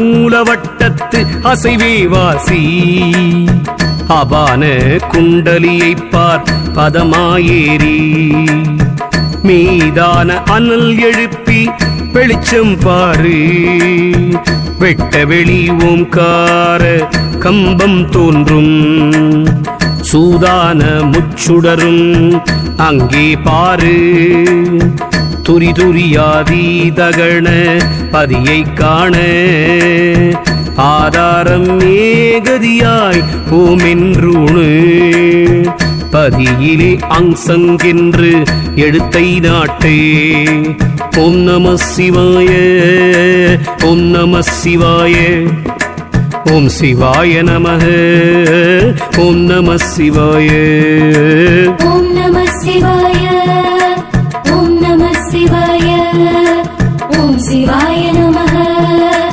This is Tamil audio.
மூலவட்டத்து அசைவே வாசி அபான குண்டலியை பார் பதமாயேறி மீதான அனல் எழுப்பி வெளிச்சம் பாரு வெட்ட வெளி ஓம்கார கம்பம் தோன்றும் சூதான முச்சுடரும் அங்கே பாரு துரி துரியாதி தகண பதியை காண ஆதாரம் ஏகதியாய் ஓமென்றூணு பதியிலே அங்சங்கென்று எழுத்தை நாட்டே. ஓம் நம சிவாய ஓம் நம சிவாய ஓம் சிவாய நமः ஓம் நம சிவாய ஓம் நம சிவாய